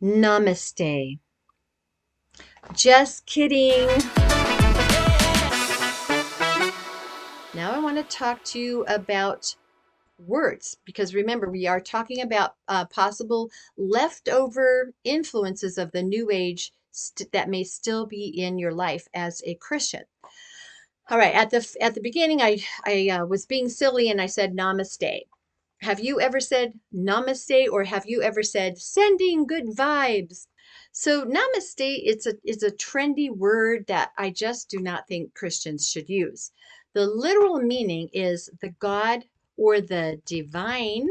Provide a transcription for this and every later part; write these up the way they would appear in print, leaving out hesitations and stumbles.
Namaste. Just kidding. Now I want to talk to you about words because remember, we are talking about possible leftover influences of the New Age that may still be in your life as a Christian. All right, at the beginning, I was being silly and I said namaste. Have you ever said namaste, or have you ever said sending good vibes? So namaste, it's a trendy word that I just do not think Christians should use. The literal meaning is the God or the divine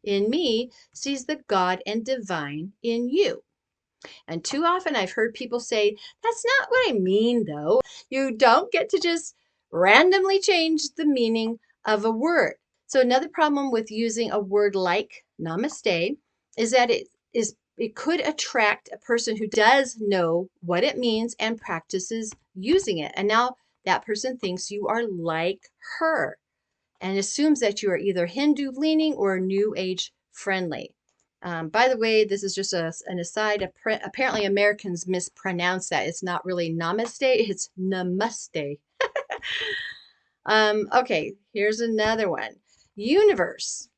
in me sees the God and divine in you. And too often I've heard people say, that's not what I mean though. You don't get to just randomly change the meaning of a word. So another problem with using a word like namaste is that it could attract a person who does know what it means and practices using it. And now that person thinks you are like her and assumes that you are either Hindu leaning or New Age friendly. By the way, this is just an aside. Apparently, Americans mispronounce that. It's not really namaste, it's namaste. Okay, here's another one. Universe.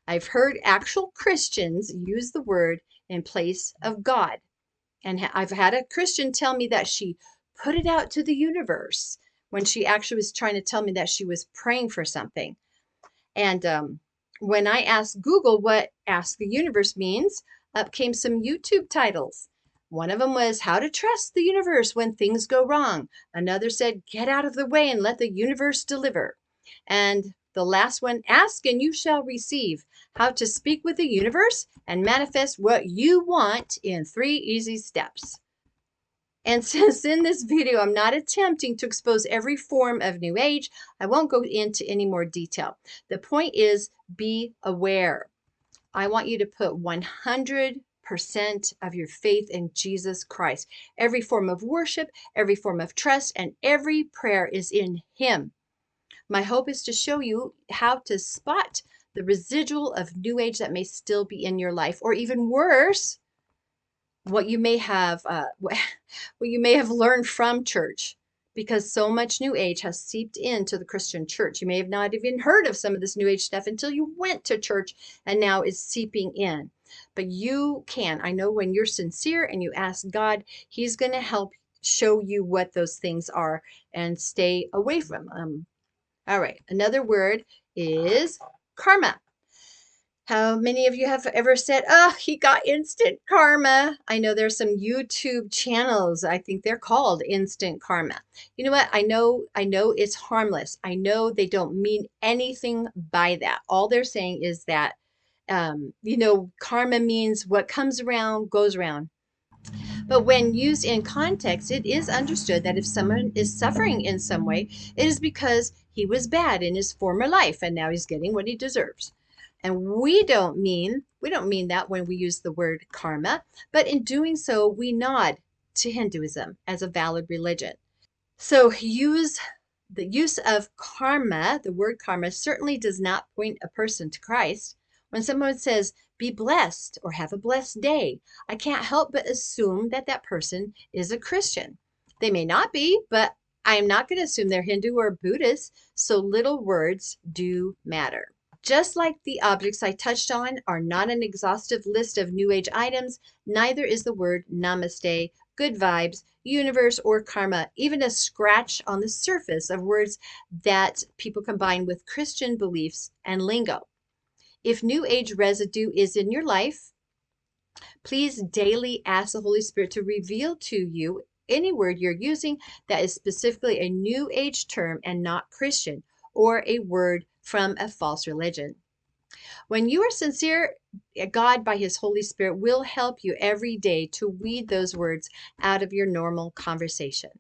I've heard actual Christians use the word in place of God. And I've had a Christian tell me that she put it out to the universe when she actually was trying to tell me that she was praying for something. And when I asked Google what Ask the Universe means, up came some YouTube titles. One of them was How to Trust the Universe When Things Go Wrong. Another said, Get out of the way and let the universe deliver. And the last one, Ask and you shall receive. How to speak with the universe and manifest what you want in 3 easy steps. And since in this video I'm not attempting to expose every form of New Age, I won't go into any more detail. The point is, be aware. I want you to put 100% of your faith in Jesus Christ. Every form of worship, every form of trust, and every prayer is in Him. My hope is to show you how to spot the residual of New Age that may still be in your life, or even worse, what you may have learned from church, because so much New Age has seeped into the Christian church. You may have not even heard of some of this New Age stuff until you went to church, and now it's seeping in. But you can. I know when you're sincere and you ask God, He's going to help show you what those things are and stay away from them. All right, another word is karma. How many of you have ever said, oh, he got instant karma? I know there's some YouTube channels. I think they're called Instant Karma. You know what? I know it's harmless. I know they don't mean anything by that. All they're saying is that, karma means what comes around goes around. But when used in context, it is understood that if someone is suffering in some way, it is because he was bad in his former life and now he's getting what he deserves. And we don't mean that when we use the word karma, but in doing so, we nod to Hinduism as a valid religion. So the use of karma, the word karma, certainly does not point a person to Christ. When someone says, be blessed or have a blessed day, I can't help but assume that that person is a Christian. They may not be, but I am not going to assume they're Hindu or Buddhist, so little words do matter. Just like the objects I touched on are not an exhaustive list of New Age items, neither is the word namaste, good vibes, universe, or karma even a scratch on the surface of words that people combine with Christian beliefs and lingo. If New Age residue is in your life, please daily ask the Holy Spirit to reveal to you any word you're using that is specifically a New Age term and not Christian, or a word from a false religion. When you are sincere, God by His Holy Spirit will help you every day to weed those words out of your normal conversation.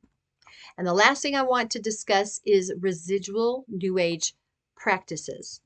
And the last thing I want to discuss is residual New Age practices.